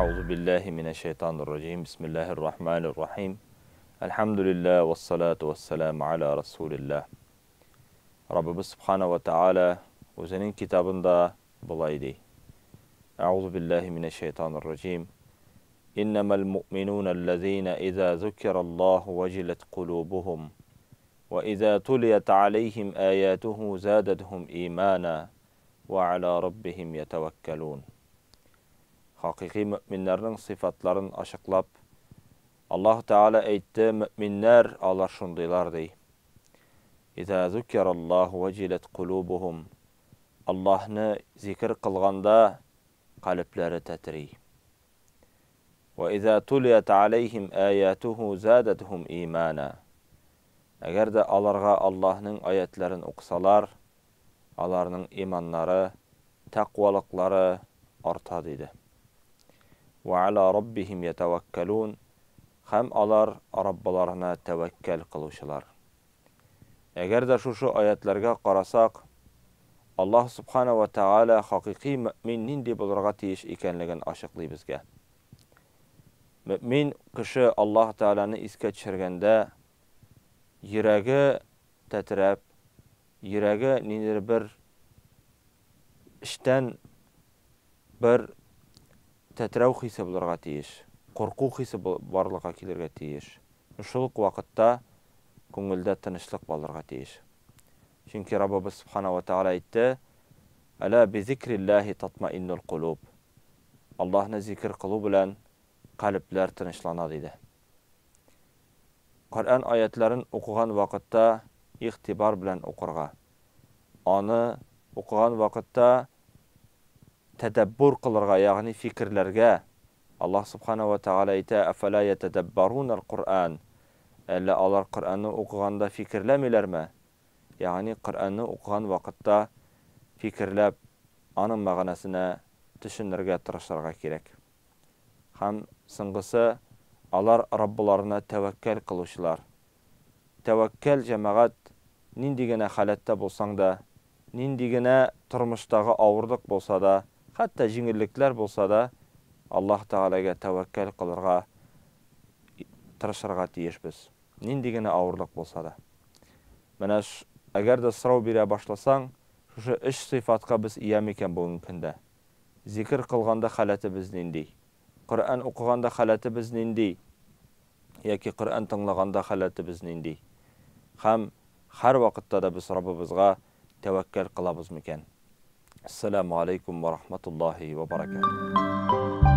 أعوذ بالله من الشيطان الرجيم بسم الله الرحمن الرحيم الحمد لله والصلاة والسلام على رسول الله. Rabbimiz Subhanahu ve Teala o'zining kitobida bulay dey. A'udhu billahi mineşşeytanirracim. İnnemel mu'minûnellezîne izâ zukirallahu vecilet kulûbuhum ve izâ tuliyet aleyhim âyâtuhu zâdethum îmâna ve alâ rabbihim yetevekkelûn. Haqiqi müminlerin sıfatlarını aşıqlap, Allah Teala aytdı, müminler alar şundaylar dey. İzâ zukirallahu vecilet kulûbuhum. Allah'ını zikir kılganda kalpleri tetri. Ve izâ tuliyet aleyhim âyâtuhu zâdethum îmâna. Eğer de alarga Allah'ın ayetlerini okusalar, alarının imanları, takvalıkları arta dedi. Ve ala rabbihim yetevekkelûn. Hem alar Rabbalarına tevekkel kılışılar. Eğer de şu ayetlerge qarasak, Allah Subhanahu ve Teala haqiqi mü'minin deb olurga teyiş ekenligin aşıqlay bizge. Mü'min kişi Allah Teala'nı iske çirgende, yüregi tetirep, yüregi nindir bir işten bir tetireu hisi bulurga teyiş, korku hisi barlığa kelirge teyiş. Şuluk vaqtda көңілді тынышлық болырға тиіш. Çünkü Rabbimiz Subhanahu ve Teala aytdı: "Ala bi zikrillahi tatma'innul qulub." Allah'ını zikir kılı bilen kalpler tınışlanады dedi. Kur'an ayetlerin okugan vaqtda ihtibar bilen okurga. Onu okugan vaqtda tedebbür kılırga, yani fikirlerge. Allah Subhanahu ve Teala aytdı: "Afala yetedebbarunal Kur'an." Әлі алар Құр'анны оқығанда fikirlemiler mi? Yani Құр'anны оқыған вақытта fikirlep, anın mağanasına düşünürge tırışırga керек. Hem sıngısı, alar Rabbularına tevekkel kılışılar. Tevekkel cemaat, nindigine halatda bolsan da, nindigine turmuşdağı avırlık bolsa da, hatta jingillikler bolsa da, Allah Teala'ga tevekkel kılırga tırışırga tiyiş biz. Nindigine ağırlık bolsa da. Mana eğer de sırau bire başlasan, şu iş sıfatka biz iyam eken bu mümkünde. Zikir kılganda halatı biz nindi. Kur'an okuganda halatı biz nindi. Yaki Kur'an tınlaganda halatı biz nindi. Hem her vakitte da biz Rabbimizga tevekkül kılabız mıken. Esselamu aleyküm ve rahmetullahi ve berekatuhu.